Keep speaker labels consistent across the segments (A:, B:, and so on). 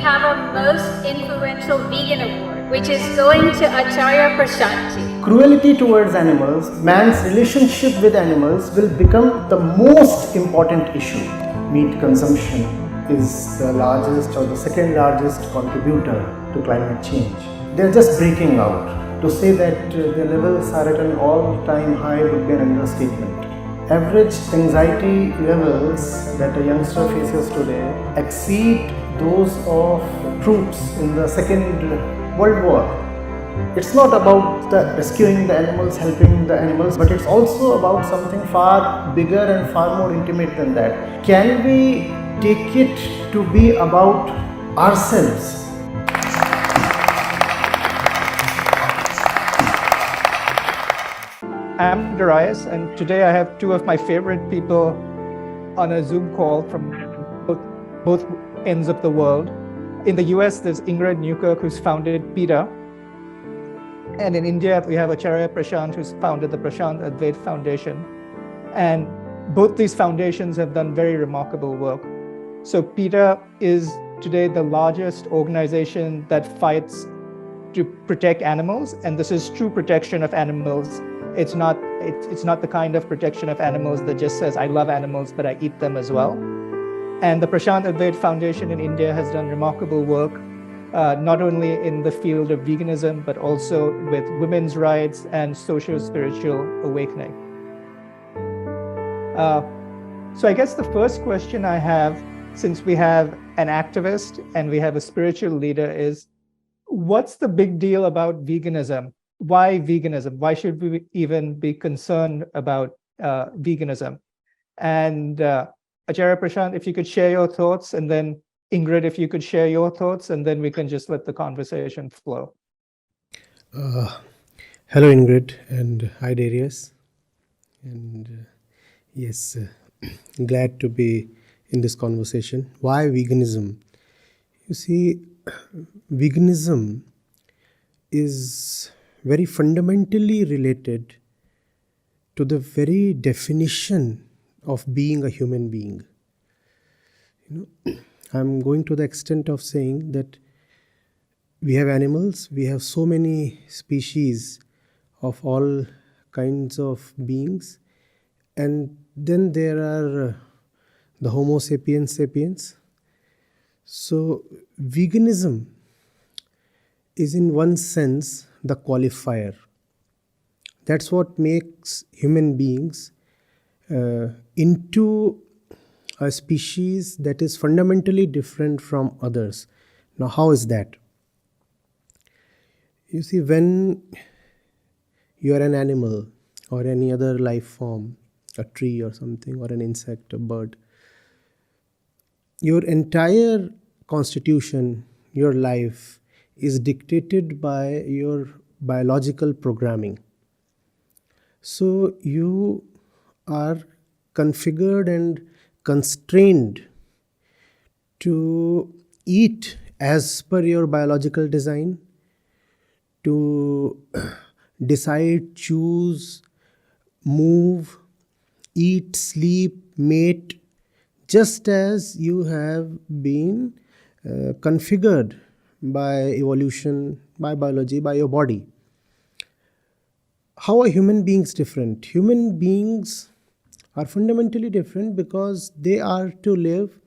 A: have a most influential vegan award, which is going to Acharya Prashant.
B: Cruelty towards animals, man's relationship with animals will become the most important issue. Meat consumption is the largest or the second largest contributor to climate change. They're just breaking out. To say that the levels are at an all-time high would be an understatement. Average anxiety levels that a youngster faces today exceed those of troops in the Second World War. It's not about rescuing the animals, helping the animals, but it's also about something far bigger and far more intimate than that. Can we take it to be about ourselves?
C: I'm Darius, and today I have two of my favorite people on a Zoom call from both ends of the world. In the US, there's Ingrid Newkirk, who's founded PETA. And in India, we have Acharya Prashant, who's founded the Prashant Advait Foundation. And both these foundations have done very remarkable work. So PETA is today the largest organization that fights to protect animals, and this is true protection of animals. It's not the kind of protection of animals that just says, I love animals, but I eat them as well. And the Prashant Advait Foundation in India has done remarkable work, not only in the field of veganism, but also with women's rights and socio-spiritual awakening. So I guess the first question I have, since we have an activist and we have a spiritual leader, is what's the big deal about veganism? Why veganism? Why should we even be concerned about veganism? And Acharya Prashant, if you could share your thoughts, and then Ingrid, if you could share your thoughts, and then we can just let the conversation flow.
D: Hello, Ingrid, and hi, Darius. And yes, glad to be in this conversation. Why veganism? You see, veganism is very fundamentally related to the very definition of being a human being. I'm going to the extent of saying that we have animals, we have so many species of all kinds of beings, and then there are the Homo sapiens sapiens. So veganism is in one sense the qualifier. That's what makes human beings into a species that is fundamentally different from others. Now, how is that? You see, when you are an animal or any other life form, a tree or something, or an insect, a bird, your entire constitution, your life, is dictated by your biological programming. So you are configured and constrained to eat as per your biological design, to decide, choose, move, eat, sleep, mate, just as you have been configured by evolution, by biology, by your body. How are human beings different? Human beings are fundamentally different because they are to live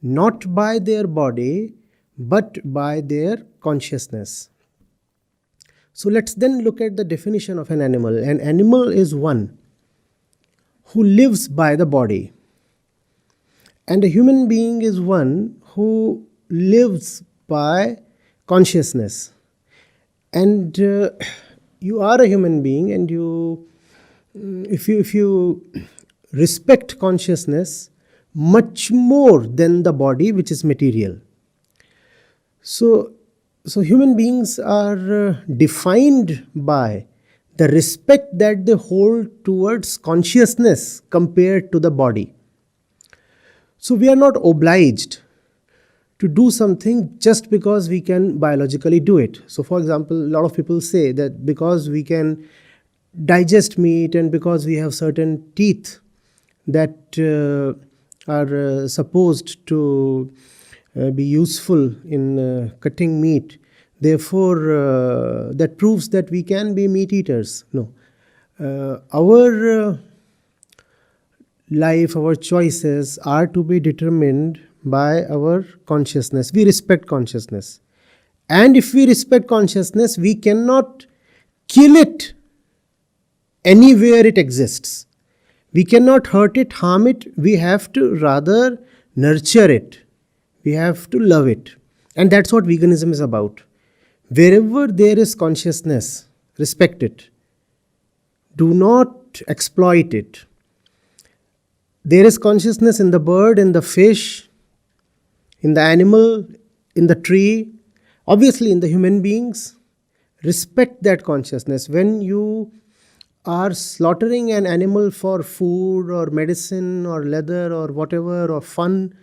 D: not by their body, but by their consciousness. So let's then look at the definition of an animal. An animal is one who lives by the body. And a human being is one who lives by consciousness. And you are a human being, and if you respect consciousness much more than the body, which is material. So human beings are defined by the respect that they hold towards consciousness compared to the body. So we are not obliged to do something just because we can biologically do it. So for example, a lot of people say that because we can digest meat and because we have certain teeth that are supposed to be useful in cutting meat. Therefore, that proves that we can be meat eaters. No. Our life, our choices are to be determined by our consciousness. We respect consciousness. And if we respect consciousness, we cannot kill it anywhere it exists. We cannot hurt it, harm it. We have to rather nurture it. We have to love it. And that's what veganism is about. Wherever there is consciousness, respect it. Do not exploit it. There is consciousness in the bird, in the fish, in the animal, in the tree, obviously in the human beings. Respect that consciousness. When you are slaughtering an animal for food or medicine or leather or whatever, or fun,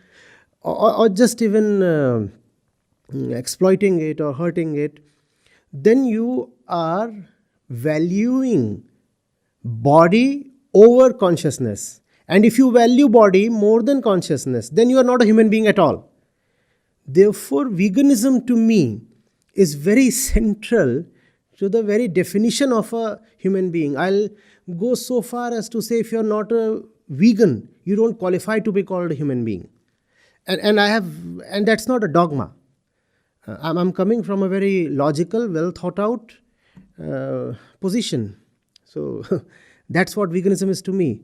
D: or just even exploiting it or hurting it, then you are valuing body over consciousness. And if you value body more than consciousness, then you are not a human being at all. Therefore, veganism to me is very central to the very definition of a human being. I'll go so far as to say, if you're not a vegan, you don't qualify to be called a human being. And that's not a dogma. I'm coming from a very logical, well thought out position. So that's what veganism is to me,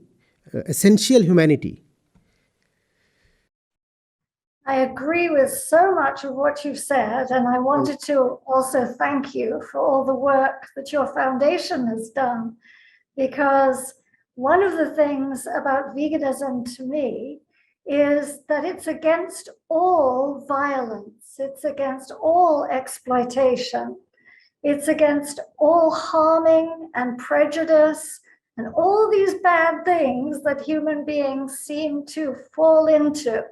D: essential humanity.
E: I agree with so much of what you've said, and I wanted to also thank you for all the work that your foundation has done, because one of the things about veganism to me is that it's against all violence, it's against all exploitation, it's against all harming and prejudice and all these bad things that human beings seem to fall into.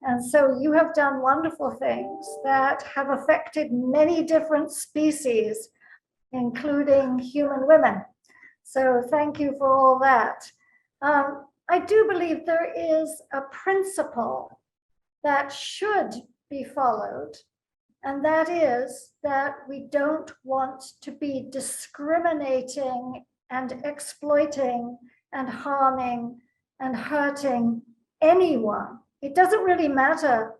E: And so you have done wonderful things that have affected many different species, including human women. So thank you for all that. I do believe there is a principle that should be followed, and that is that we don't want to be discriminating and exploiting and harming and hurting anyone. It doesn't really matter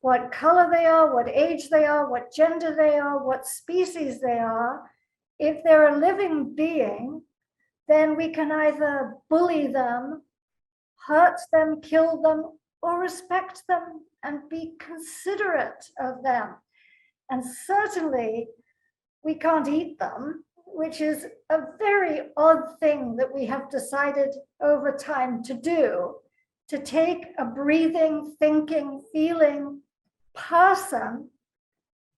E: what color they are, what age they are, what gender they are, what species they are. If they're a living being, then we can either bully them, hurt them, kill them, or respect them and be considerate of them. And certainly we can't eat them, which is a very odd thing that we have decided over time to do. To take a breathing, thinking, feeling person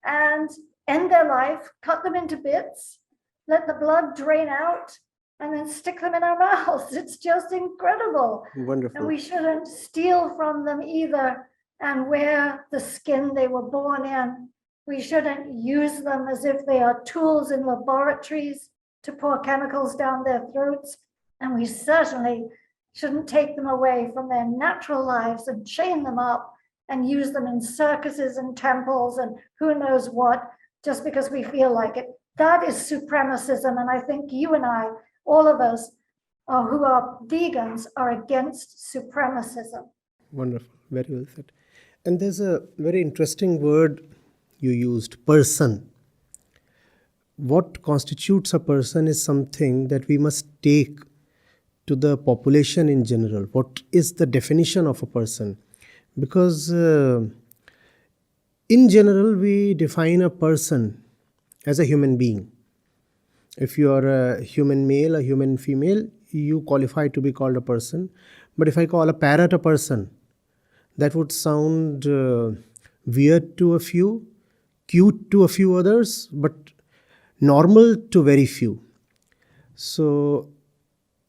E: and end their life, cut them into bits, let the blood drain out, and then stick them in our mouths. It's just incredible.
D: Wonderful.
E: And we shouldn't steal from them either and wear the skin they were born in. We shouldn't use them as if they are tools in laboratories to pour chemicals down their throats. And we certainly shouldn't take them away from their natural lives and chain them up and use them in circuses and temples and who knows what, just because we feel like it. That is supremacism. And I think you and I, all of us who are vegans, are against supremacism.
D: Wonderful. Very well said. And there's a very interesting word you used, person. What constitutes a person is something that we must take to the population in general. What is the definition of a person? Because in general, we define a person as a human being. If you are a human male, a human female, you qualify to be called a person. But if I call a parrot a person, that would sound weird to a few, cute to a few others, but normal to very few. So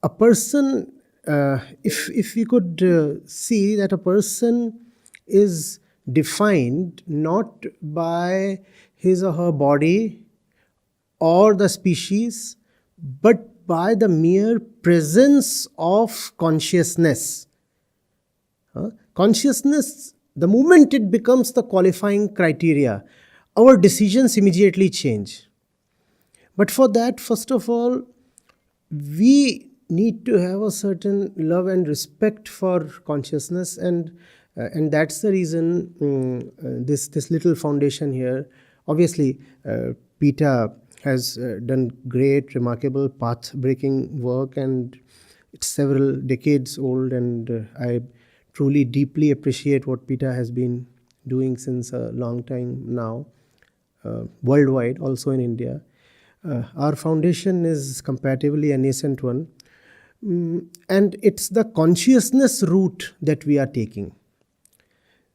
D: a person, if we could see that a person is defined not by his or her body or the species, but by the mere presence of consciousness. Consciousness the moment it becomes the qualifying criteria, our decisions immediately change. But for that, first of all, we need to have a certain love and respect for consciousness, and that's the reason this little foundation here. Obviously, PETA has done great, remarkable, path-breaking work, and it's several decades old, and I truly, deeply appreciate what PETA has been doing since a long time now, worldwide, also in India. Our foundation is comparatively a nascent one, and it's the consciousness route that we are taking.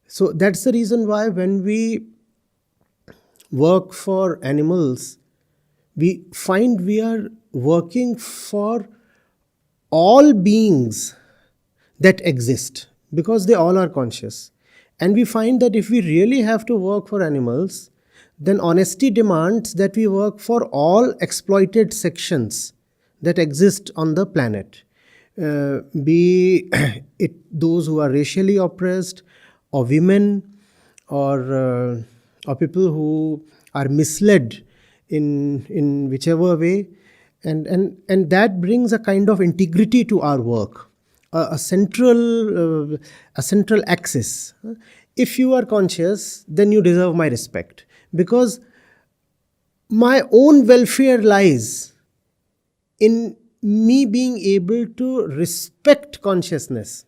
D: So that's the reason why when we work for animals, we find we are working for all beings that exist, because they all are conscious. And we find that if we really have to work for animals, then honesty demands that we work for all exploited sections that exist on the planet, be it those who are racially oppressed, or women, or people who are misled in whichever way, and that brings a kind of integrity to our work, a central axis. If you are conscious, then you deserve my respect, because my own welfare lies in me being able to respect consciousness.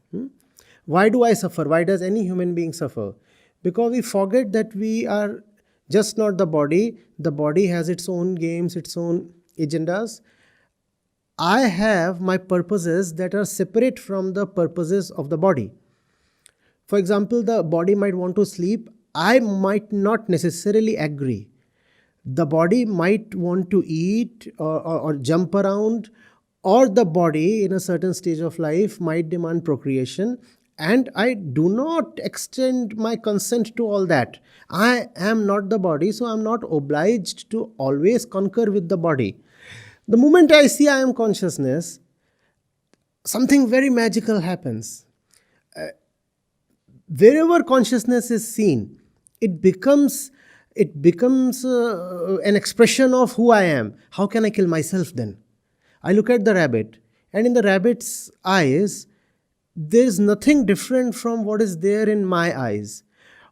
D: Why do I suffer? Why does any human being suffer? Because we forget that we are just not the body. The body has its own games, its own agendas. I have my purposes that are separate from the purposes of the body. For example, the body might want to sleep. I might not necessarily agree. The body might want to eat or jump around, or the body in a certain stage of life might demand procreation, and I do not extend my consent to all that. I am not the body, so I am not obliged to always concur with the body. The moment I see I am consciousness, something very magical happens. Wherever consciousness is seen, it becomes an expression of who I am. How can I kill myself then? I look at the rabbit, and in the rabbit's eyes, there is nothing different from what is there in my eyes.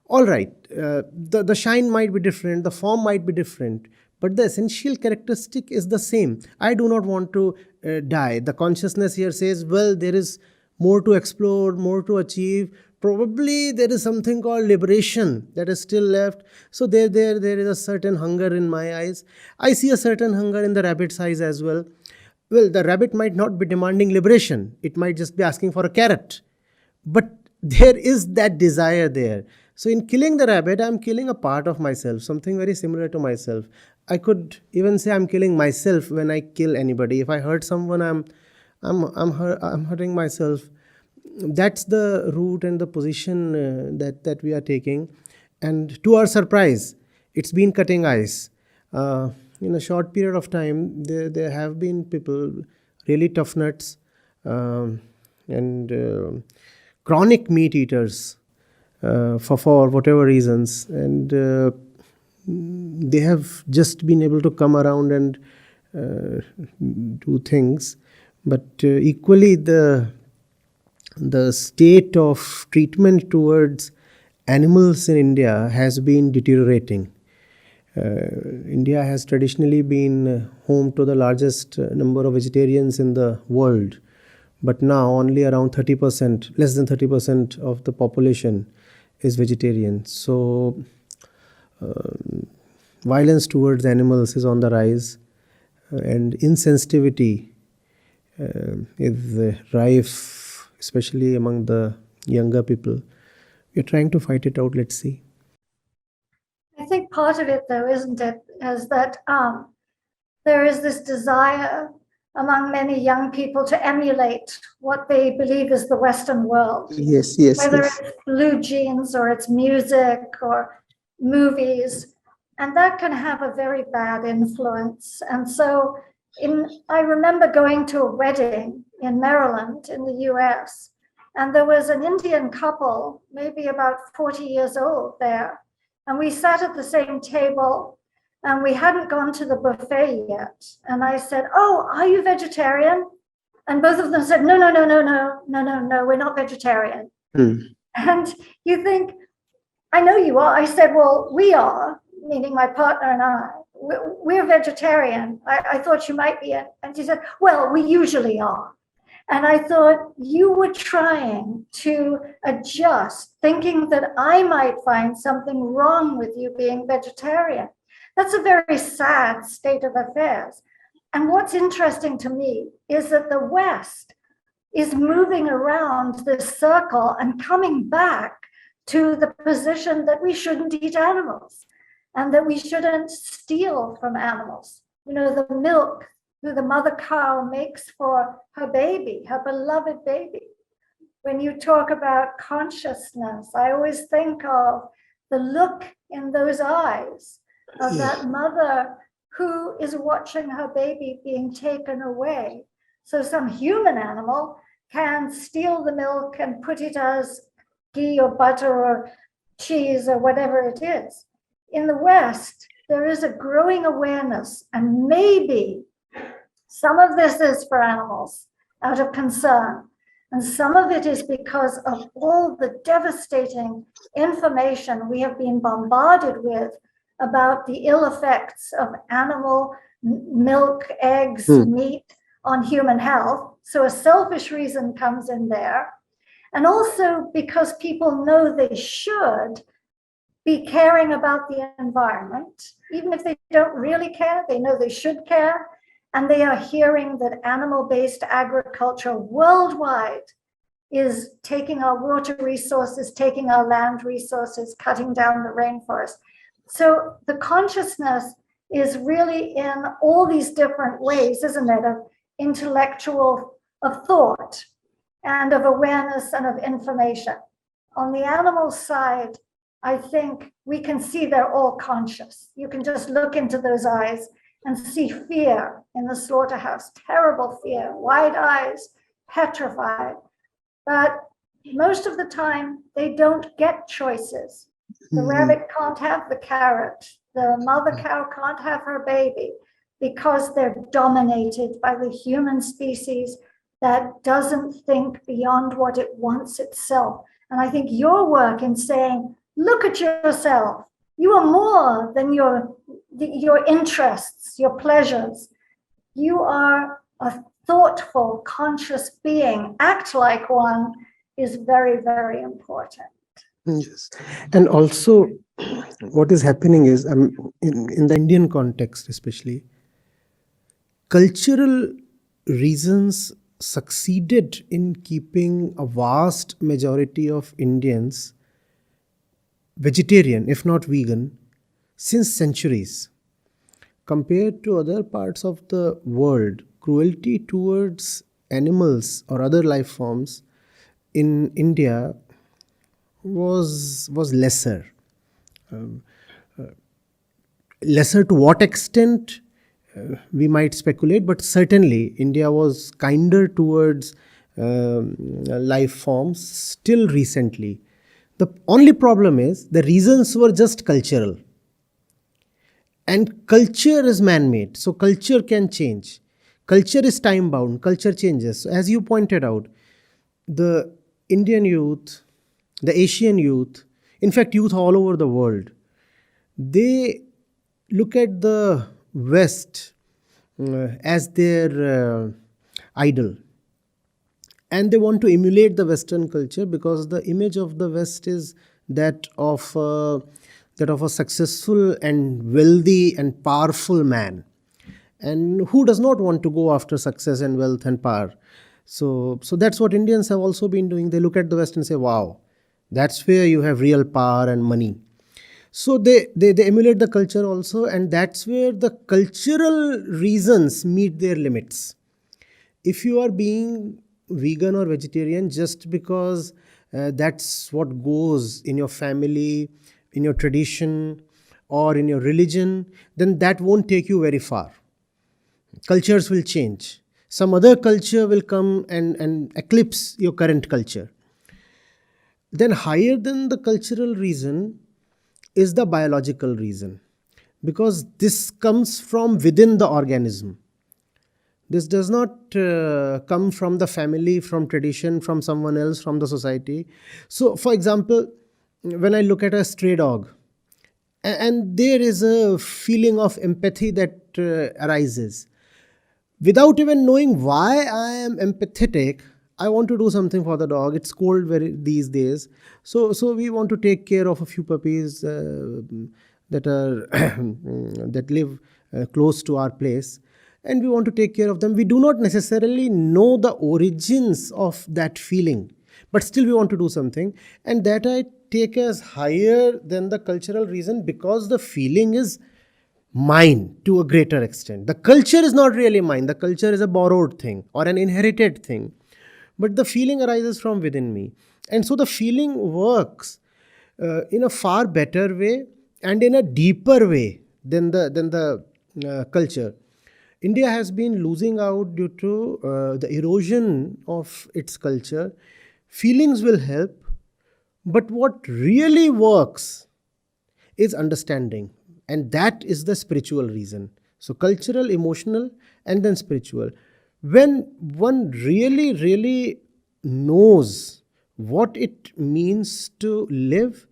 D: All right, the shine might be different, the form might be different, but the essential characteristic is the same. I do not want to die. The consciousness here says, well, there is more to explore, more to achieve. Probably there is something called liberation that is still left. So there is a certain hunger in my eyes. I see a certain hunger in the rabbit's eyes as well. Well, the rabbit might not be demanding liberation. It might just be asking for a carrot. But there is that desire there. So in killing the rabbit, I'm killing a part of myself, something very similar to myself. I could even say I'm killing myself when I kill anybody. If I hurt someone, I'm hurting myself. That's the route and the position that we are taking. And to our surprise, it's been cutting ice. In a short period of time, there have been people, really tough nuts, and chronic meat eaters for whatever reasons. And they have just been able to come around and do things. But equally, the state of treatment towards animals in India has been deteriorating. India has traditionally been home to the largest number of vegetarians in the world, but now only around 30%, less than 30% of the population is vegetarian. So violence towards animals is on the rise, and insensitivity is rife, especially among the younger people. We're trying to fight it out. Let's see.
E: I think part of it, though, isn't it, is that there is this desire among many young people to emulate what they believe is the Western world.
D: Yes.
E: Whether it's blue jeans or it's music or movies, and that can have a very bad influence. And so I remember going to a wedding in Maryland in the US, And there was an Indian couple, maybe about 40 years old there. And we sat at the same table and we hadn't gone to the buffet yet. And I said, "Oh, are you vegetarian?" And both of them said, "No, no, no, no, no, no, no, no, we're not vegetarian." And you think, "I know you are." I said, "Well, we are," meaning my partner and I. We're vegetarian. I thought you might be. And she said, "Well, we usually are." And I thought, you were trying to adjust, thinking that I might find something wrong with you being vegetarian. That's a very sad state of affairs. And what's interesting to me is that the West is moving around this circle and coming back to the position that we shouldn't eat animals and that we shouldn't steal from animals. You know, the milk that the mother cow makes for her baby, her beloved baby. When you talk about consciousness, I always think of the look in those eyes of that mother who is watching her baby being taken away. So some human animal can steal the milk and put it as ghee or butter or cheese or whatever it is. In the West, there is a growing awareness, and maybe some of this is for animals out of concern, and some of it is because of all the devastating information we have been bombarded with about the ill effects of animal milk, eggs, meat on human health. So a selfish reason comes in there. And also because people know they should be caring about the environment. Even if they don't really care, they know they should care. And they are hearing that animal-based agriculture worldwide is taking our water resources, taking our land resources, cutting down the rainforest. So the consciousness is really in all these different ways, isn't it, of intellectual, of thought, and of awareness and of information. On the animal side, I think we can see they're all conscious. You can just look into those eyes and see fear in the slaughterhouse, terrible fear, wide eyes, petrified. But most of the time, they don't get choices. The rabbit can't have the carrot. The mother cow can't have her baby because they're dominated by the human species that doesn't think beyond what it wants itself. And I think your work in saying, look at yourself. You are more than your interests, your pleasures. You are a thoughtful, conscious being. Act like one is very, very important.
D: Yes. And also, what is happening is, in the Indian context especially, cultural reasons succeeded in keeping a vast majority of Indians vegetarian, if not vegan, since centuries. Compared to other parts of the world, cruelty towards animals or other life forms in India was lesser. Lesser to what extent, we might speculate, but certainly India was kinder towards life forms still recently. The only problem is the reasons were just cultural. And culture is man-made, so culture can change. Culture is time-bound, culture changes. So as you pointed out, the Indian youth, the Asian youth, in fact youth all over the world, they look at the West as their idol. And they want to emulate the Western culture because the image of the West is that of a successful and wealthy and powerful man. And who does not want to go after success and wealth and power? So that's what Indians have also been doing. They look at the West and say, wow, that's where you have real power and money. So they emulate the culture also, and that's where the cultural reasons meet their limits. If you are being vegan or vegetarian just because that's what goes in your family, in your tradition, or in your religion, then that won't take you very far. Cultures will change. Some other culture will come and eclipse your current culture. then higher than the cultural reason is the biological reason, because this comes from within the organism. This does not come from the family, from tradition, from someone else, from the society. So, for example, when I look at a stray dog, and there is a feeling of empathy that arises. Without even knowing why I am empathetic, I want to do something for the dog. It's cold these days. So we want to take care of a few puppies that are that live close to our place, and we want to take care of them. We do not necessarily know the origins of that feeling, but still we want to do something, and that I take as higher than the cultural reason, because the feeling is mine to a greater extent. The culture is not really mine. The culture is a borrowed thing or an inherited thing, but the feeling arises from within me. And so the feeling works in a far better way and in a deeper way than the culture. India has been losing out due to the erosion of its culture. Feelings will help, but what really works is understanding, and that is the spiritual reason. So cultural, emotional, and then spiritual. When one really knows what it means to live,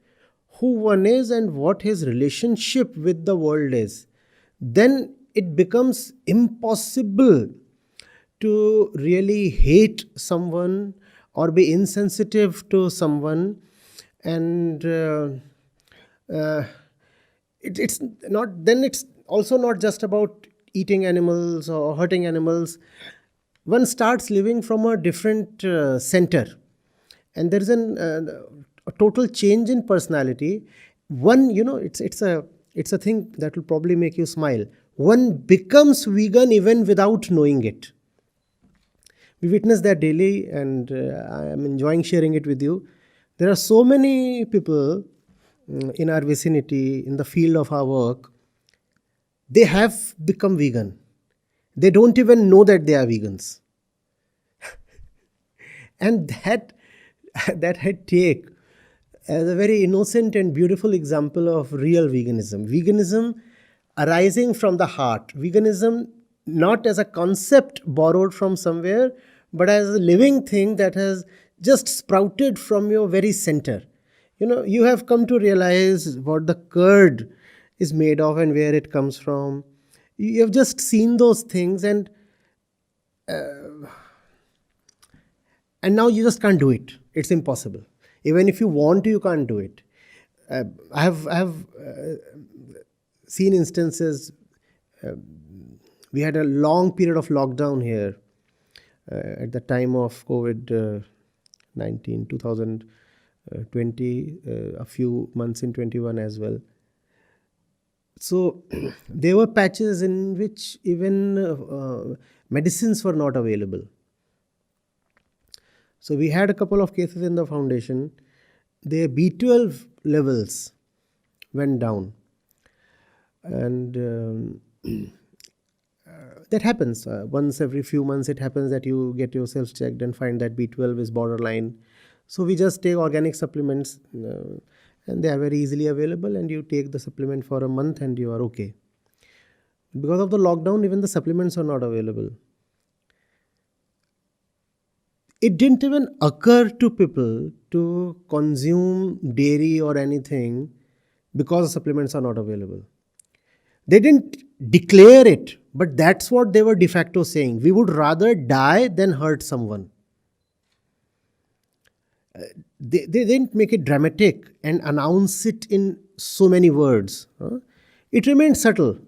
D: who one is, and what his relationship with the world is, then it becomes impossible to really hate someone or be insensitive to someone. And it's not, then it's also not just about eating animals or hurting animals. One starts living from a different center, and there is a total change in personality. One, it's a thing that will probably make you smile. One becomes vegan even without knowing it. We witness that daily, and I am enjoying sharing it with you. There are so many people in our vicinity, in the field of our work, they have become vegan. They don't even know that they are vegans. And that I take as a very innocent and beautiful example of real veganism. Veganism arising from the heart. Veganism not as a concept borrowed from somewhere, but as a living thing that has just sprouted from your very center. You have come to realize what the curd is made of and where it comes from. You have just seen those things, and now you just can't do it. It's impossible. Even if you want to, you can't do it. I have seen instances. We had a long period of lockdown here at the time of COVID-19, 2020, a few months in 21 as well. So there were patches in which even medicines were not available. So we had a couple of cases in the foundation. Their B12 levels went down. And that happens. Once every few months it happens that you get yourself checked and find that B12 is borderline. So we just take organic supplements and they are very easily available, and you take the supplement for a month and you are okay. Because of the lockdown, even the supplements are not available. It didn't even occur to people to consume dairy or anything because supplements are not available. They didn't declare it, but that's what they were de facto saying. We would rather die than hurt someone. They didn't make it dramatic and announce it in so many words. It remained subtle.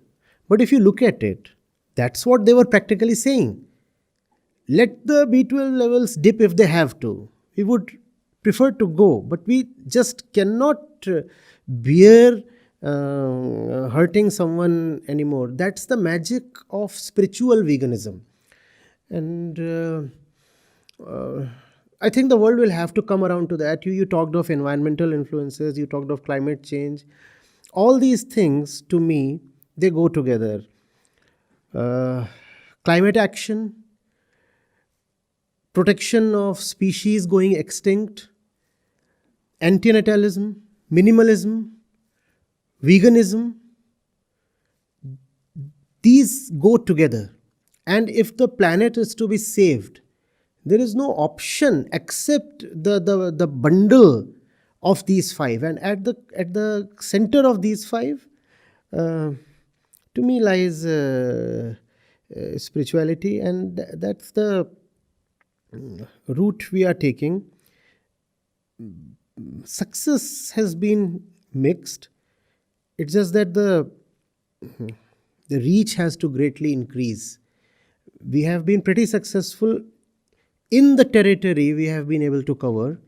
D: But if you look at it, that's what they were practically saying. Let the B12 levels dip if they have to. We would prefer to go, but we just cannot bear hurting someone anymore. That's the magic of spiritual veganism. And I think the world will have to come around to that. You talked of environmental influences, you talked of climate change. All these things, to me, they go together. Climate action, protection of species going extinct, antinatalism, minimalism, veganism, these go together. And if the planet is to be saved, there is no option except the bundle of these five. And at the center of these five, to me, lies spirituality, and that's the route we are taking. Success has been mixed. It's just that the reach has to greatly increase. We have been pretty successful in the territory we have been able to cover.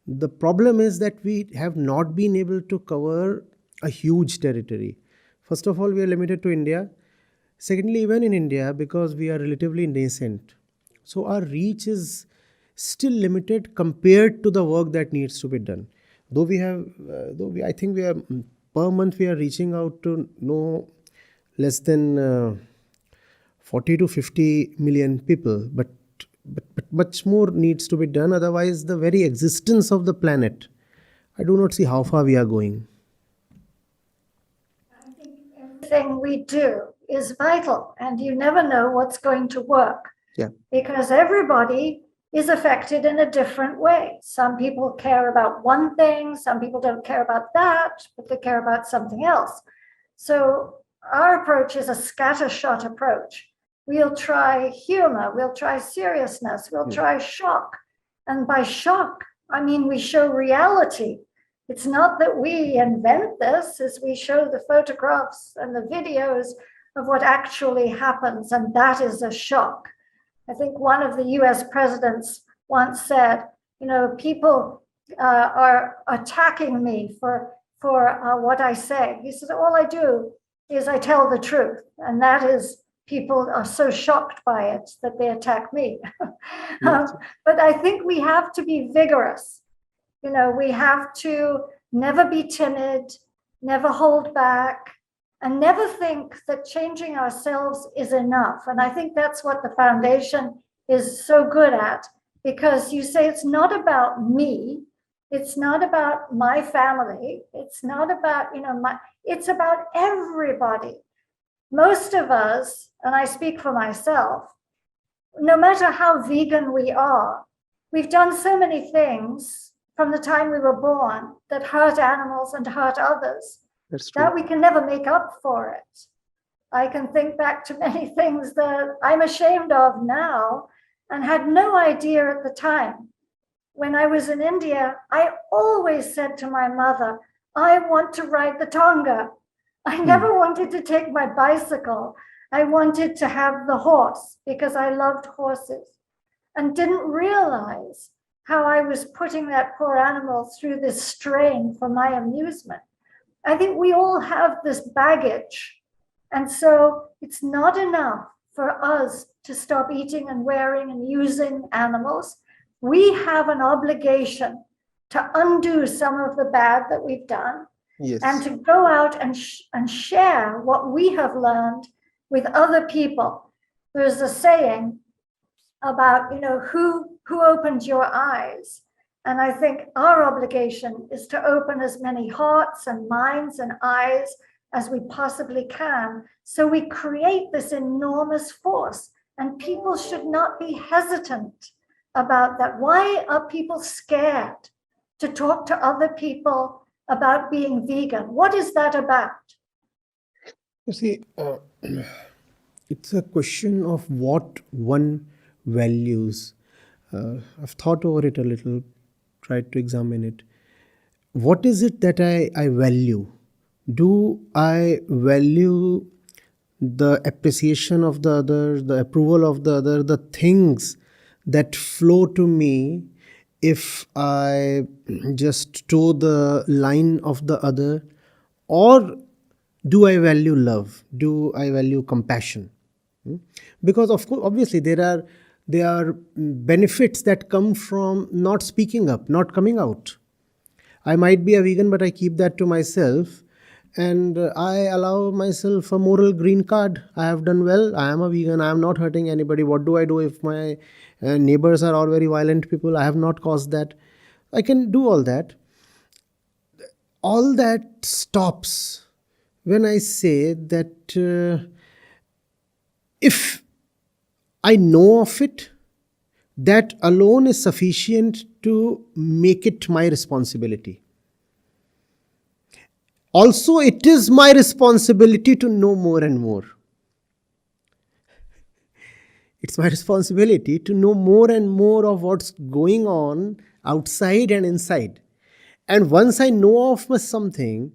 D: The problem is that we have not been able to cover a huge territory. First of all, we are limited to India. Secondly, even in India, because we are relatively nascent, so our reach is still limited compared to the work that needs to be done. I think we are per month we are reaching out to no less than 40 to 50 million people, but much more needs to be done. Otherwise, the very existence of the planet, I do not see how far we are going.
E: I think everything we do is vital, and you never know what's going to work.
D: Yeah.
E: Because everybody is affected in a different way. Some people care about one thing, some people don't care about that, but they care about something else. So our approach is a scattershot approach. We'll try humor, we'll try seriousness, we'll try shock. And by shock, I mean we show reality. It's not that we invent this, as we show the photographs and the videos of what actually happens, and that is a shock. I think one of the US presidents once said, people are attacking me for what I say. He said, all I do is I tell the truth. And that is, people are so shocked by it that they attack me. But I think we have to be vigorous. We have to never be timid, never hold back, and never think that changing ourselves is enough. And I think that's what the foundation is so good at, because you say it's not about me, it's not about my family, it's not about, it's about everybody. Most of us, and I speak for myself, no matter how vegan we are, we've done so many things from the time we were born that hurt animals and hurt others.
D: That's true.
E: That we can never make up for it. I can think back to many things that I'm ashamed of now and had no idea at the time. When I was in India, I always said to my mother, I want to ride the Tonga. I never wanted to take my bicycle. I wanted to have the horse because I loved horses, and didn't realize how I was putting that poor animal through this strain for my amusement. I think we all have this baggage. And so it's not enough for us to stop eating and wearing and using animals. We have an obligation to undo some of the bad that we've done.
D: Yes.
E: And to go out and share what we have learned with other people. There's a saying about, who opened your eyes? And I think our obligation is to open as many hearts and minds and eyes as we possibly can. So we create this enormous force, and people should not be hesitant about that. Why are people scared to talk to other people about being vegan? What is that about?
D: You see, it's a question of what one values. I've thought over it a little, tried to examine it. What is it that I value? Do I value the appreciation of the other, the approval of the other, the things that flow to me if I just toe the line of the other? Or do I value love? Do I value compassion? Because of course, obviously, there are benefits that come from not speaking up, not coming out. I might be a vegan, but I keep that to myself, and I allow myself a moral green card. I have done well. I am a vegan. I am not hurting anybody. What do I do if my neighbors are all very violent people? I have not caused that. I can do all that. all that stops when I say that if I know of it, that alone is sufficient to make it my responsibility. Also, it is my responsibility to know more and more. It's my responsibility to know more and more of what's going on outside and inside. And once I know of something,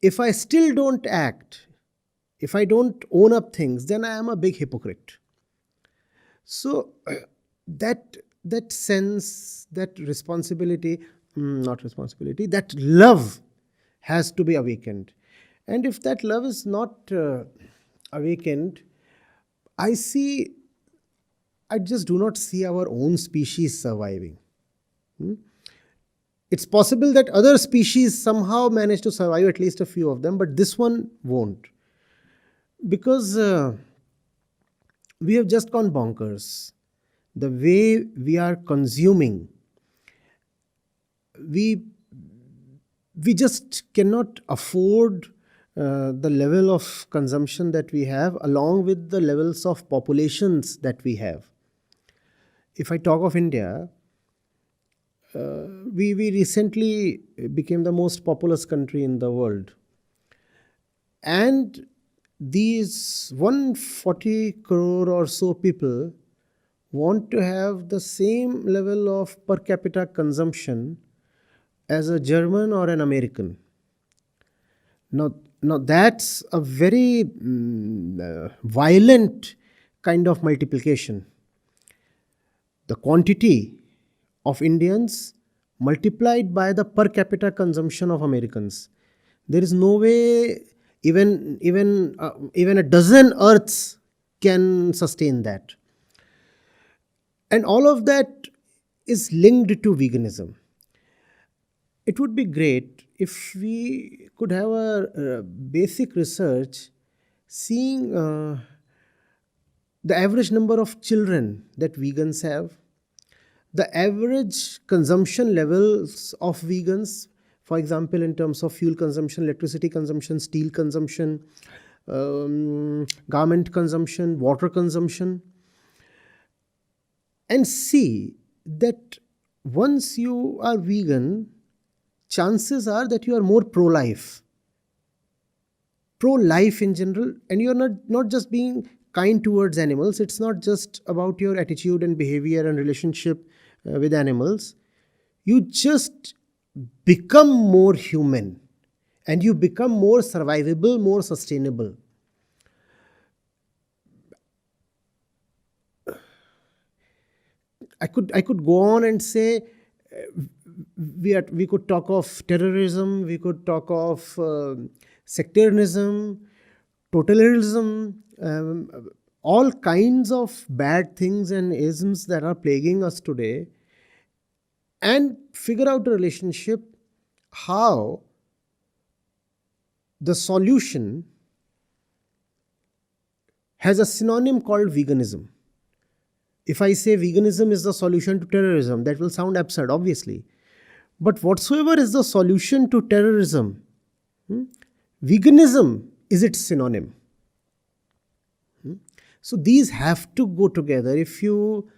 D: if I still don't act, if I don't own up things, then I am a big hypocrite. So that sense, that responsibility, not responsibility, that love has to be awakened. And if that love is not awakened, I just do not see our own species surviving. It's possible that other species somehow manage to survive, at least a few of them, but this one won't. Because we have just gone bonkers. The way we are consuming, we just cannot afford the level of consumption that we have, along with the levels of populations that we have. If I talk of India, we recently became the most populous country in the world. And these 140 crore or so people want to have the same level of per capita consumption as a German or an American. Now that's a very violent kind of multiplication. The quantity of Indians multiplied by the per capita consumption of Americans. There is no way even a dozen Earths can sustain that. And all of that is linked to veganism. It would be great if we could have a basic research seeing the average number of children that vegans have, the average consumption levels of vegans, for example, in terms of fuel consumption, electricity consumption, steel consumption, garment consumption, water consumption, and see that once you are vegan, chances are that you are more pro-life in general, and you are not just being kind towards animals. It's not just about your attitude and behavior and relationship with animals. You just become more human, and you become more survivable, more sustainable. I could go on and say we could talk of terrorism, we could talk of sectarianism, totalitarianism, all kinds of bad things and isms that are plaguing us today, and figure out a relationship how the solution has a synonym called veganism. If I say veganism is the solution to terrorism, that will sound absurd, obviously. But whatsoever is the solution to terrorism, veganism is its synonym. So these have to go together. If you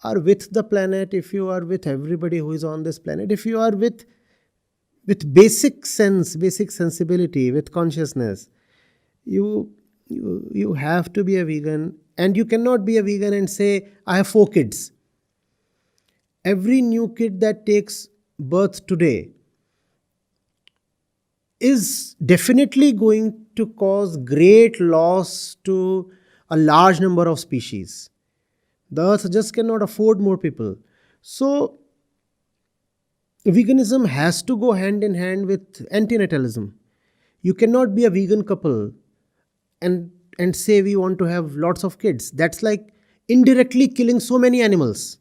D: are with the planet, if you are with everybody who is on this planet, if you are with basic sense, basic sensibility, with consciousness, you have to be a vegan. And you cannot be a vegan and say, I have 4 kids. Every new kid that takes birth today is definitely going to cause great loss to a large number of species. The earth just cannot afford more people. So veganism has to go hand in hand with antinatalism. You cannot be a vegan couple and say we want to have lots of kids. That's like indirectly killing so many animals.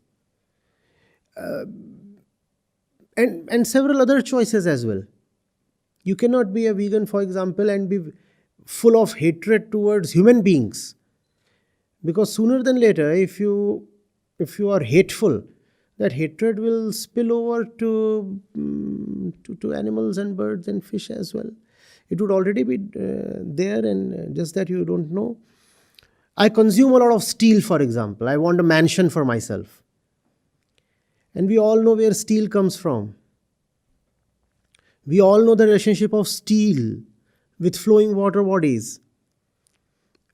D: And several other choices as well. You cannot be a vegan, for example, and be full of hatred towards human beings. Because sooner than later, if you are hateful, that hatred will spill over to animals and birds and fish as well. It would already be there, and just that you don't know. I consume a lot of steel, for example. I want a mansion for myself. And we all know where steel comes from. We all know the relationship of steel with flowing water bodies.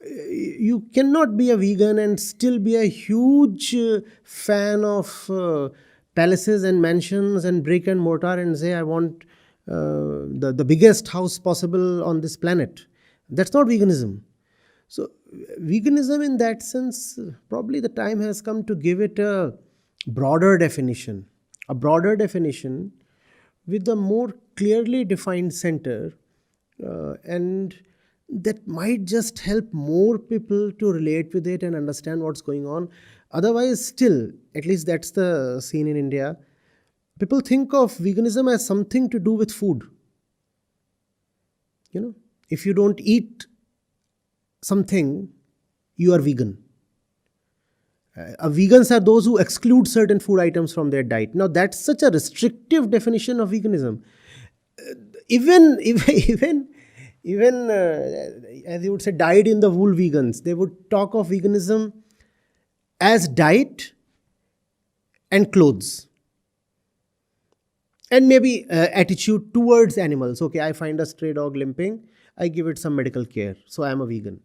D: You cannot be a vegan and still be a huge fan of palaces and mansions and brick and mortar and say, I want the biggest house possible on this planet. That's not veganism. So veganism in that sense, probably the time has come to give it a broader definition with a more clearly defined center, and that might just help more people to relate with it and understand what's going on. Otherwise, still, at least that's the scene in India, people think of veganism as something to do with food. If you don't eat something, you are vegan. Vegans are those who exclude certain food items from their diet. Now, that's such a restrictive definition of veganism. Even as you would say, dyed in the wool vegans, they would talk of veganism as diet and clothes. And maybe attitude towards animals. Okay, I find a stray dog limping, I give it some medical care, so I am a vegan.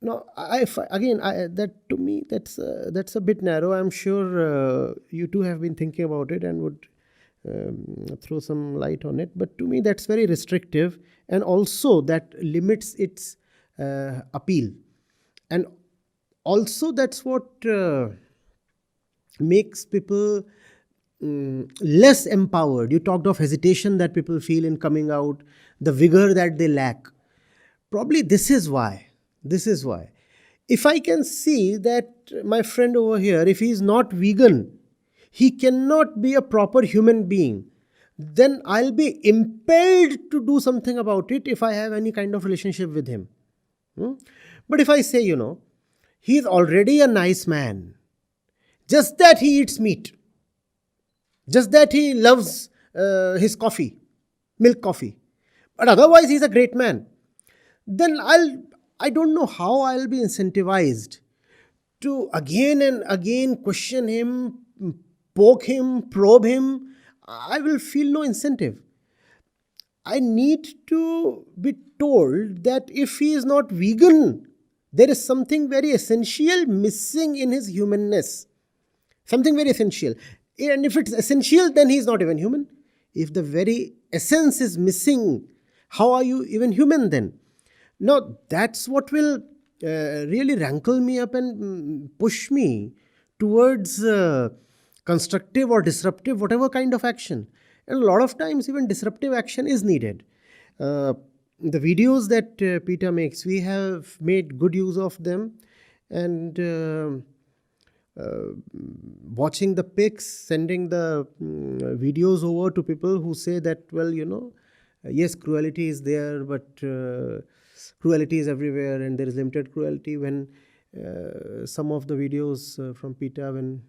D: No, that to me, that's a bit narrow. I'm sure you too have been thinking about it and would throw some light on it. But to me, that's very restrictive, and also that limits its appeal. And also that's what makes people less empowered. You talked of hesitation that people feel in coming out, the vigor that they lack. Probably this is why. If I can see that my friend over here, if he is not vegan, he cannot be a proper human being, then I'll be impelled to do something about it if I have any kind of relationship with him. But if I say, he is already a nice man, just that he eats meat, just that he loves his coffee, milk coffee, but otherwise he's a great man, then I don't know how I'll be incentivized to again and again question him, poke him, probe him. I will feel no incentive. I need to be told that if he is not vegan, there is something very essential missing in his humanness. Something very essential. And if it's essential, then he is not even human. If the very essence is missing, how are you even human then? No, that's what will really rankle me up and push me towards constructive or disruptive, whatever kind of action. And a lot of times, even disruptive action is needed. The videos that PETA makes, we have made good use of them. And watching the pics, sending the videos over to people who say that, well, yes, cruelty is there, but cruelty is everywhere and there is limited cruelty. When some of the videos from PETA, when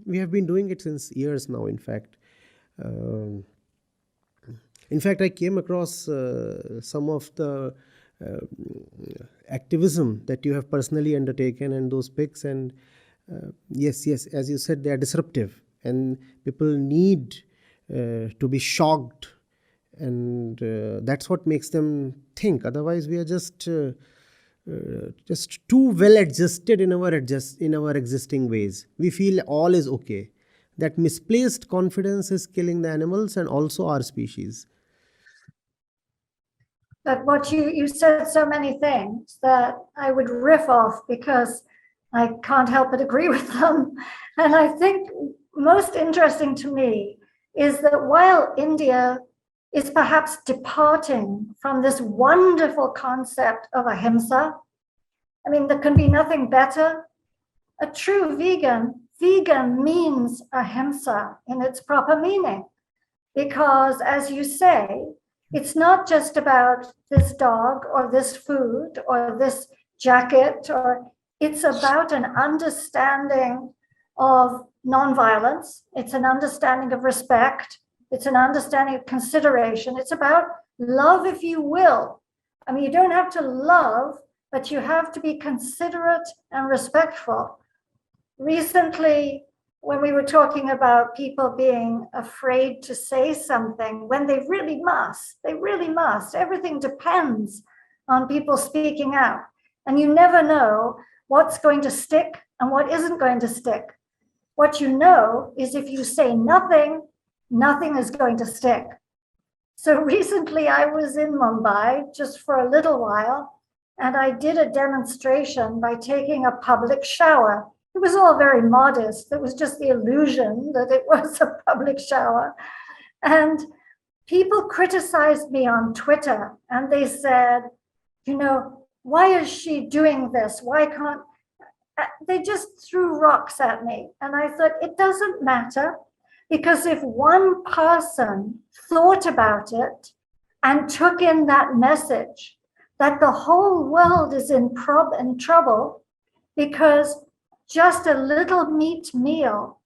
D: we have been doing it since years now, in fact. I came across some of the activism that you have personally undertaken and those pics, and yes, as you said, they are disruptive and people need to be shocked, and that's what makes them think. Otherwise, we are just too well adjusted in our existing ways. We feel all is okay. That misplaced confidence is killing the animals and also our species.
E: But what you said so many things that I would riff off because I can't help but agree with them. And I think most interesting to me is that while India is perhaps departing from this wonderful concept of ahimsa, I mean, there can be nothing better. A true vegan means ahimsa in its proper meaning, because as you say, it's not just about this dog or this food or this jacket, or it's about an understanding of nonviolence. It's an understanding of respect. It's an understanding of consideration. It's about love, if you will. I mean, you don't have to love, but you have to be considerate and respectful. Recently, when we were talking about people being afraid to say something when they really must, everything depends on people speaking out. And you never know what's going to stick and what isn't going to stick. What you know is if you say nothing, nothing is going to stick. So recently I was in Mumbai just for a little while, and I did a demonstration by taking a public shower. It was all very modest. It was just the illusion that it was a public shower. And people criticized me on Twitter, and they said, you know, why is she doing this? Why can't they just threw rocks at me? And I thought, it doesn't matter, because if one person thought about it and took in that message that the whole world is in trouble because just a little meat meal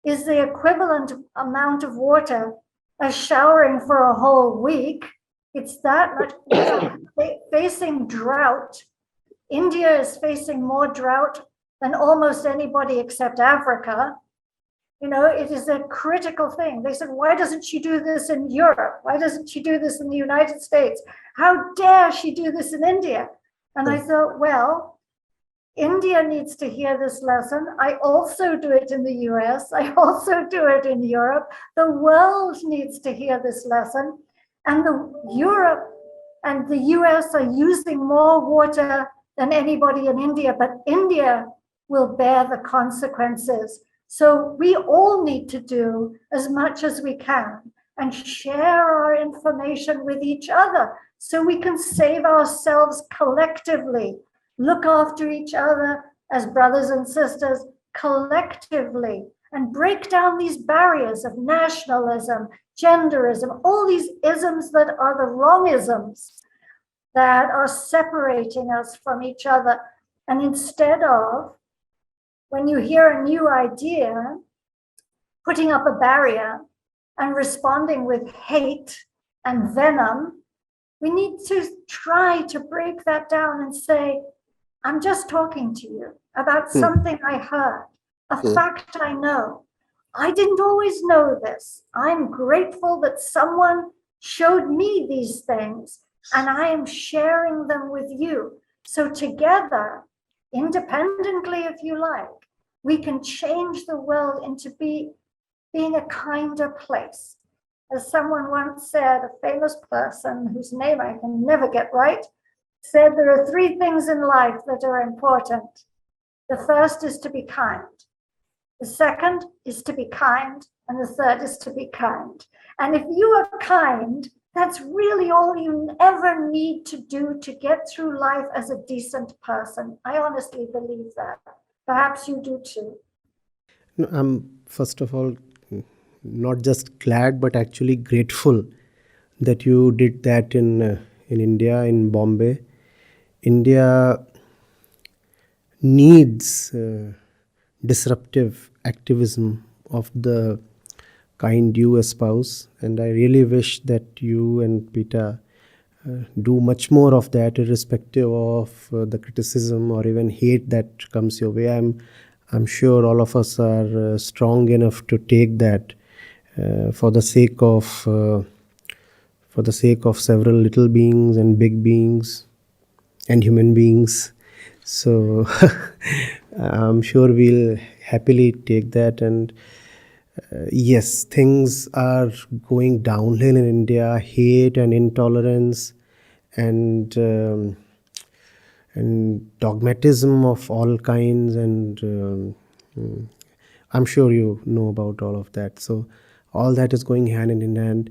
E: is the equivalent amount of water as showering for a whole week. It's that much. Facing drought. India is facing more drought than almost anybody except Africa. You know, it is a critical thing. They said, why doesn't she do this in Europe? Why doesn't she do this in the United States? How dare she do this in India? And I thought, well, India needs to hear this lesson. I also do it in the US. I also do it in Europe. The world needs to hear this lesson. And Europe and the US are using more water than anybody in India, but India will bear the consequences. So we all need to do as much as we can and share our information with each other so we can save ourselves collectively, look after each other as brothers and sisters collectively, and break down these barriers of nationalism, genderism, all these isms that are the wrong isms that are separating us from each other. And instead of, when you hear a new idea, putting up a barrier and responding with hate and venom, we need to try to break that down and say, I'm just talking to you about something I heard, a fact I know. I didn't always know this. I'm grateful that someone showed me these things, and I am sharing them with you. So together, independently, if you like, we can change the world into being a kinder place. As someone once said, a famous person whose name I can never get right, said there are three things in life that are important. The first is to be kind. The second is to be kind. And the third is to be kind. And if you are kind, that's really all you ever need to do to get through life as a decent person. I honestly believe that. Perhaps you do too.
D: No, I'm first of all not just glad but actually grateful that you did that in India, in Bombay. India needs disruptive activism of the kind you espouse, and I really wish that you and PETA do much more of that, irrespective of the criticism or even hate that comes your way. I'm sure all of us are strong enough to take that for the sake of several little beings and big beings and human beings. So I'm sure we'll happily take that. And yes, things are going downhill in India. Hate and intolerance and dogmatism of all kinds, and I'm sure you know about all of that. So all that is going hand in hand.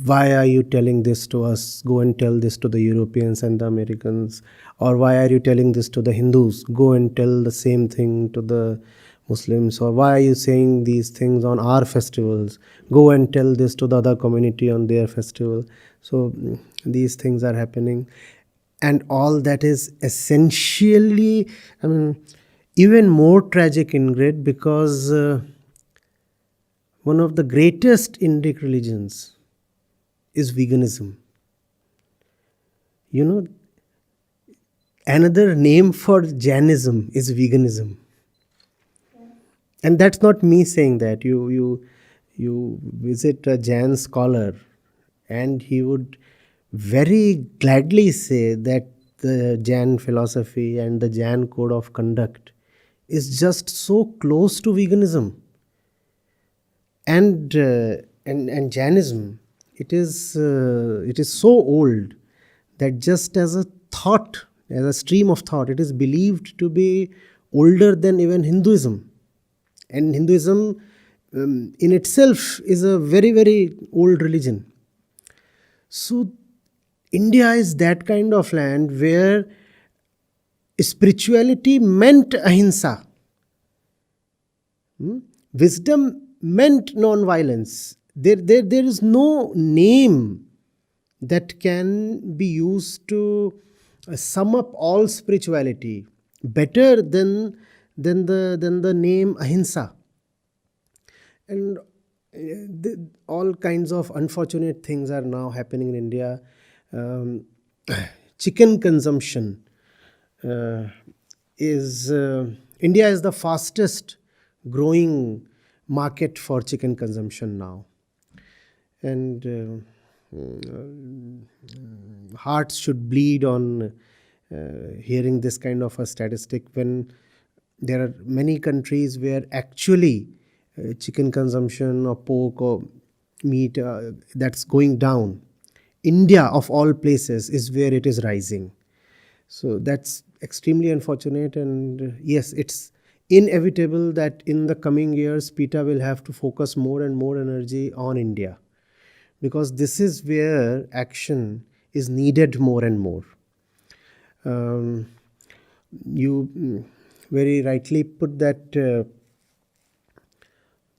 D: Why are you telling this to us? Go and tell this to the Europeans and the Americans. Or why are you telling this to the Hindus? Go and tell the same thing to the Muslims. Or why are you saying these things on our festivals? Go and tell this to the other community on their festival. So these things are happening. And all that is essentially, even more tragic, Ingrid, because one of the greatest Indic religions is veganism. You know, another name for Jainism is veganism. And that's not me saying that. You visit a Jain scholar, and he would very gladly say that the Jain philosophy and the Jain code of conduct is just so close to veganism. And Jainism, it is so old that just as a thought, as a stream of thought, it is believed to be older than even Hinduism. And Hinduism in itself is a very, very old religion. So India is that kind of land where spirituality meant ahimsa. Wisdom meant non-violence. There is no name that can be used to sum up all spirituality better than the name ahimsa. And all kinds of unfortunate things are now happening in India. Chicken consumption is India is the fastest growing market for chicken consumption now, and hearts should bleed on hearing this kind of a statistic, when there are many countries where actually chicken consumption or pork or meat that's going down. India, of all places, is where it is rising. So that's extremely unfortunate, and yes, it's inevitable that in the coming years PETA will have to focus more and more energy on India, because this is where action is needed more and more. You very rightly put that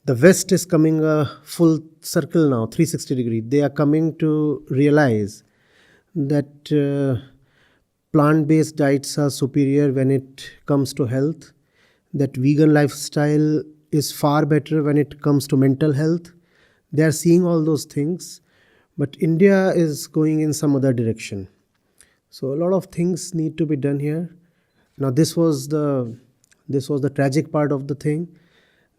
D: the West is coming a full circle now, 360 degree. They are coming to realize that plant-based diets are superior when it comes to health, that vegan lifestyle is far better when it comes to mental health. They are seeing all those things, but India is going in some other direction. So a lot of things need to be done here. Now this was the tragic part of the thing.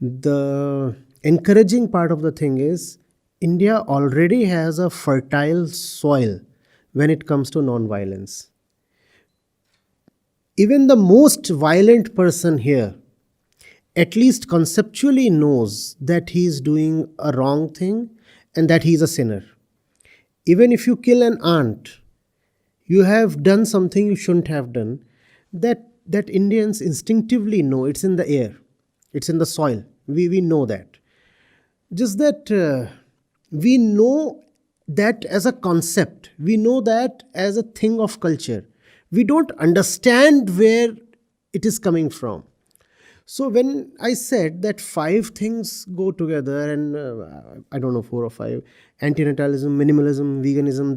D: The encouraging part of the thing is India already has a fertile soil when it comes to non-violence. Even the most violent person here at least conceptually knows that he is doing a wrong thing and that he is a sinner. Even if you kill an ant, you have done something you shouldn't have done. That Indians instinctively know. It's in the air. It's in the soil. We know that. Just that we know that as a concept. We know that as a thing of culture. We don't understand where it is coming from. So when I said that 5 things go together, and I don't know, 4 or 5, antinatalism, minimalism, veganism,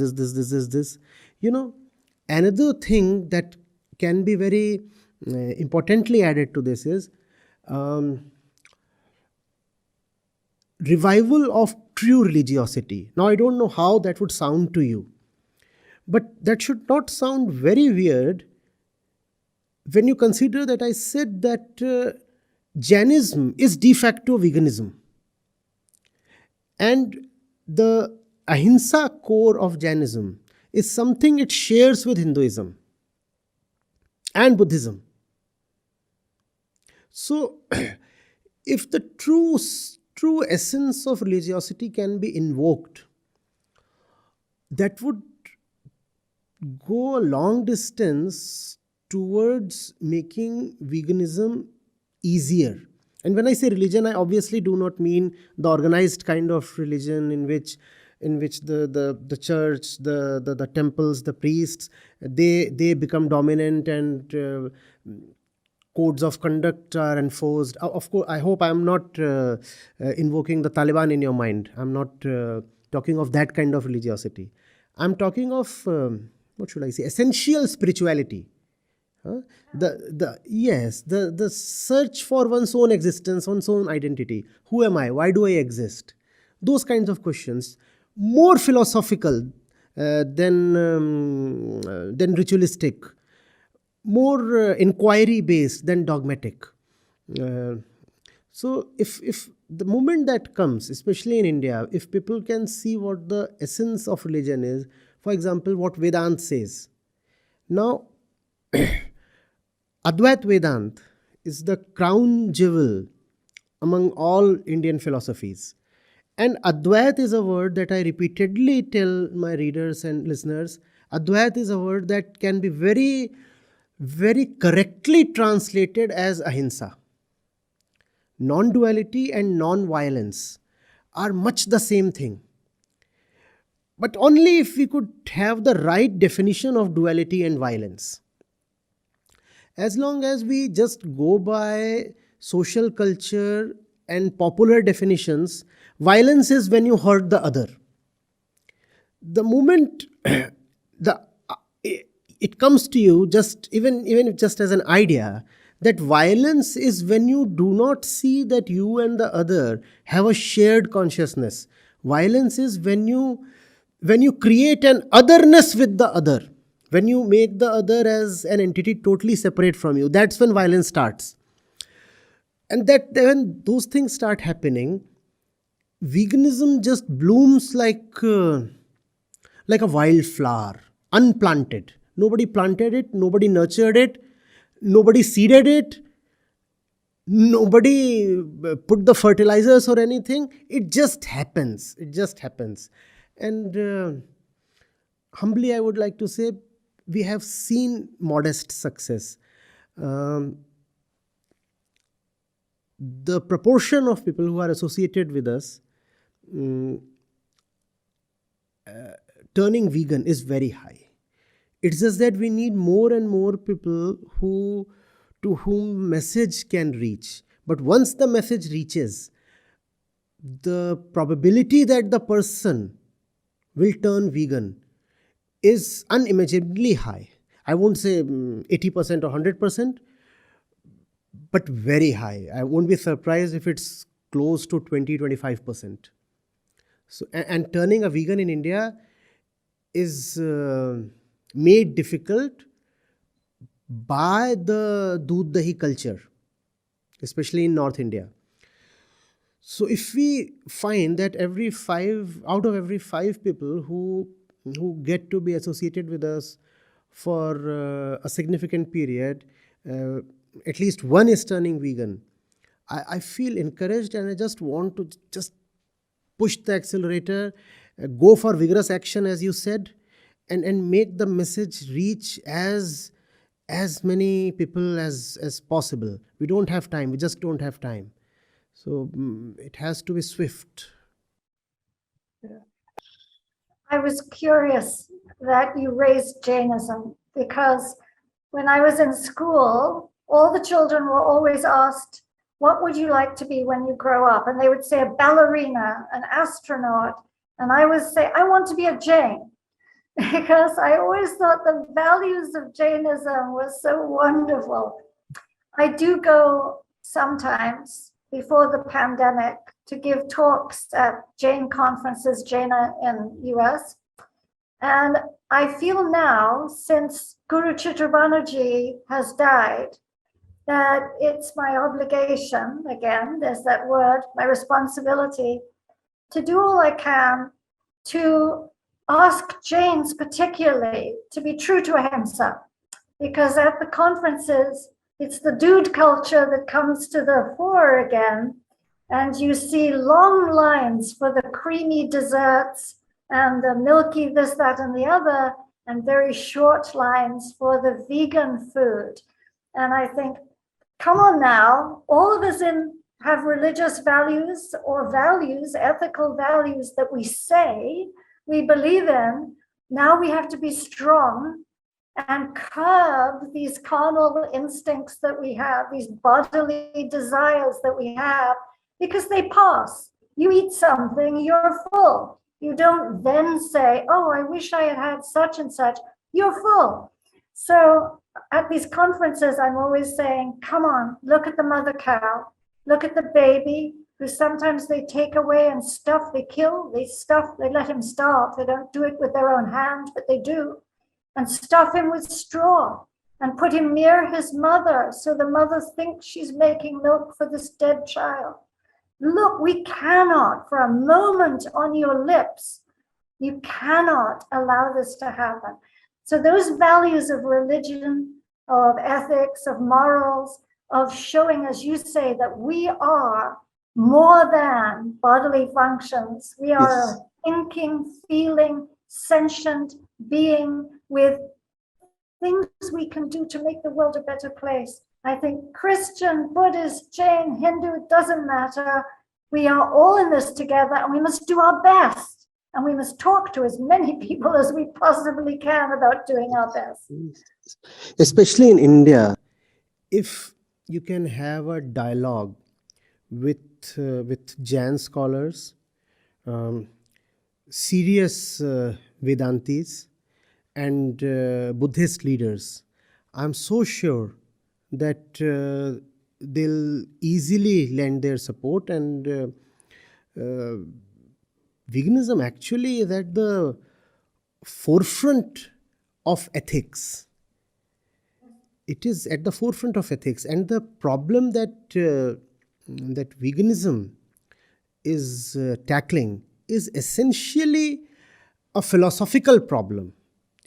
D: this, another thing that can be very importantly added to this is revival of true religiosity. Now I don't know how that would sound to you, but that should not sound very weird when you consider that I said that Jainism is de facto veganism. And the ahimsa core of Jainism is something it shares with Hinduism and Buddhism. So if the true essence of religiosity can be invoked, that would go a long distance towards making veganism easier. And when I say religion, I obviously do not mean the organized kind of religion in which the church, the temples, the priests, they become dominant and codes of conduct are enforced. Of course, I hope I'm not invoking the Taliban in your mind. I'm not talking of that kind of religiosity. I'm talking of, what should I say, essential spirituality. The search for one's own existence, one's own identity. Who am I? Why do I exist? Those kinds of questions, more philosophical than ritualistic, more inquiry based than dogmatic. So if the moment that comes, especially in India, if people can see what the essence of religion is, for example, what Vedanta says. Now, Advait Vedanta is the crown jewel among all Indian philosophies. And Advait is a word that I repeatedly tell my readers and listeners. Advait is a word that can be very, very correctly translated as ahimsa. Non-duality and non-violence are much the same thing. But only if we could have the right definition of duality and violence. As long as we just go by social culture and popular definitions, violence is when you hurt the other. The moment it comes to you, just even if just as an idea, that violence is when you do not see that you and the other have a shared consciousness. Violence is when you create an otherness with the other, when you make the other as an entity totally separate from you. That's when violence starts. And that when those things start happening, veganism just blooms like a wildflower, unplanted. Nobody planted it, nobody nurtured it, nobody seeded it, nobody put the fertilizers or anything. It just happens. It just happens. And humbly, I would like to say, we have seen modest success. The proportion of people who are associated with us turning vegan is very high. It's just that we need more and more people to whom message can reach. But once the message reaches, the probability that the person will turn vegan is unimaginably high. I won't say 80% or 100%, but very high. I won't be surprised if it's close to 20-25%. So, and turning a vegan in India is made difficult by the doodh dahi culture, especially in North India. So if we find that out of every five people who get to be associated with us for a significant period, at least one is turning vegan, I feel encouraged, and I just want to just push the accelerator, go for vigorous action, as you said, and make the message reach as many people as possible. We don't have time. We just don't have time. So it has to be swift.
E: I was curious that you raised Jainism, because when I was in school, all the children were always asked, what would you like to be when you grow up? And they would say a ballerina, an astronaut. And I would say, I want to be a Jain, because I always thought the values of Jainism were so wonderful. I do go sometimes before the pandemic to give talks at Jain conferences, Jaina in US. And I feel now, since Guru Chitrabanerjee has died, that it's my obligation, again, there's that word, my responsibility, to do all I can to ask Jains particularly to be true to ahimsa, because at the conferences, it's the dude culture that comes to the fore again, and you see long lines for the creamy desserts and the milky this, that, and the other, and very short lines for the vegan food. And I think, come on now, all of us have religious values or ethical values that we say we believe in. Now we have to be strong and curb these carnal instincts that we have, these bodily desires that we have, because they pass. You eat something, you're full. You don't then say, oh, I wish I had had such and such. You're full. So at these conferences, I'm always saying, come on, look at the mother cow, look at the baby, who sometimes they take away and stuff, they kill, they stuff, they let him starve. They don't do it with their own hand, but they do. And stuff him with straw and put him near his mother so the mother thinks she's making milk for this dead child. Look, we cannot, for a moment on your lips, you cannot allow this to happen. So those values of religion, of ethics, of morals, of showing, as you say, that we are more than bodily functions. We are a thinking, feeling, sentient being with things we can do to make the world a better place. I think Christian, Buddhist, Jain, Hindu, it doesn't matter. We are all in this together and we must do our best. And we must talk to as many people as we possibly can about doing our best.
D: Especially in India, if you can have a dialogue with Jain scholars, serious Vedantis, and Buddhist leaders, I'm so sure that they'll easily lend their support. And veganism actually is at the forefront of ethics. It is at the forefront of ethics, and the problem that that veganism is tackling is essentially a philosophical problem,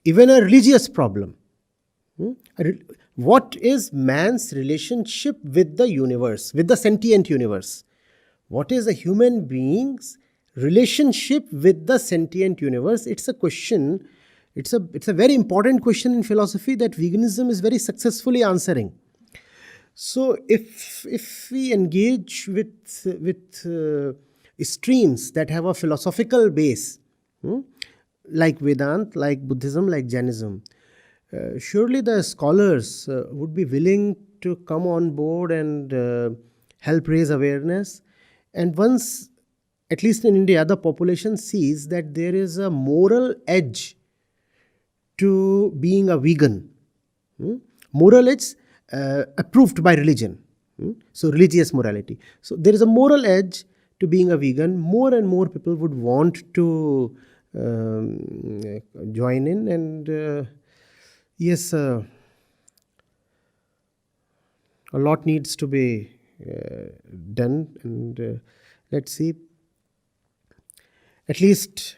D: even a religious problem. What is man's relationship with the universe, with the sentient universe? What is a human being's relationship with the sentient universe? It's a question. It's a very important question in philosophy that veganism is very successfully answering. So if we engage with streams that have a philosophical base, like Vedanta, like Buddhism, like Jainism, surely the scholars would be willing to come on board and help raise awareness. And once, at least in India, the population sees that there is a moral edge to being a vegan. Moral edge approved by religion. So religious morality. So there is a moral edge to being a vegan. More and more people would want to join in. And yes, a lot needs to be done. And let's see. At least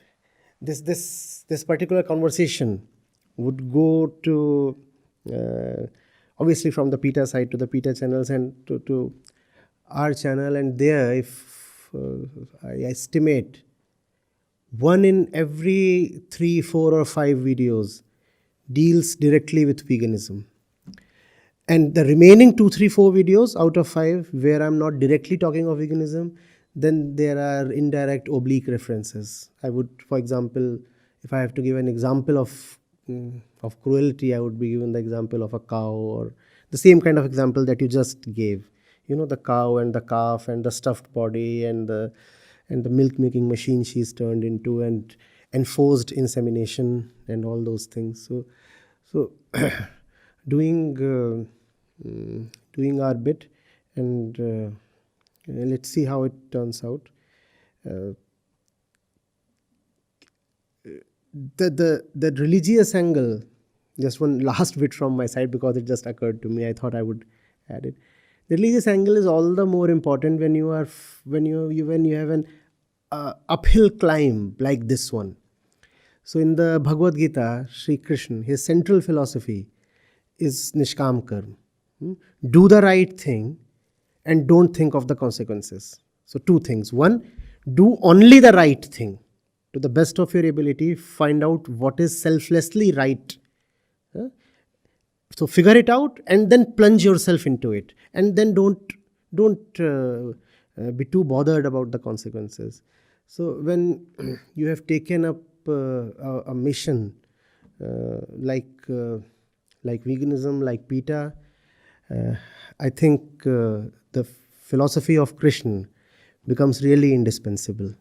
D: this particular conversation would go to obviously from the PETA side to the PETA channels and to our channel, and there, if I estimate, 1 in every 3, 4 or 5 videos deals directly with veganism. And the remaining 2, 3, 4 videos out of 5 where I'm not directly talking of veganism, then there are indirect oblique references. I would, for example, if I have to give an example of cruelty, I would be given the example of a cow, or the same kind of example that you just gave. You know, the cow and the calf and the stuffed body and the milk making machine she's turned into, and enforced insemination and all those things. So doing our bit, and let's see how it turns out. The religious angle, just one last bit from my side because it just occurred to me. I thought I would add it. The religious angle is all the more important when you have an uphill climb like this one. So in the Bhagavad Gita, Sri Krishna, his central philosophy is Nishkam Karma. Do the right thing and don't think of the consequences. So 2 things. 1, do only the right thing. To the best of your ability, find out what is selflessly right. So figure it out and then plunge yourself into it. And then don't be too bothered about the consequences. So when you have taken up a mission like veganism, like PETA, I think the philosophy of Krishna becomes really indispensable.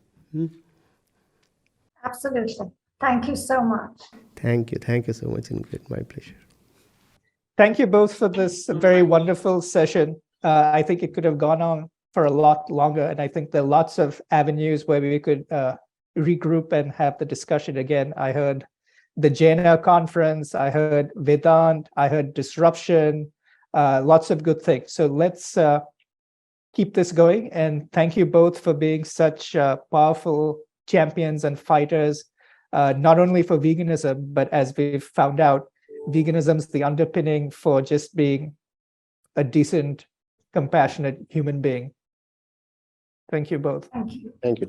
E: Absolutely. Thank you so much.
D: Thank you so much, Ingrid. My pleasure.
C: thank you both for this very wonderful session. I think it could have gone on for a lot longer, and I think there are lots of avenues where we could regroup and have the discussion again. I heard the Jaina conference, I heard Vedanta, I heard disruption, lots of good things. So let's keep this going, and thank you both for being such powerful champions and fighters, not only for veganism, but as we've found out, veganism is the underpinning for just being a decent, compassionate human being. Thank you both.
E: Thank you.
D: Thank you.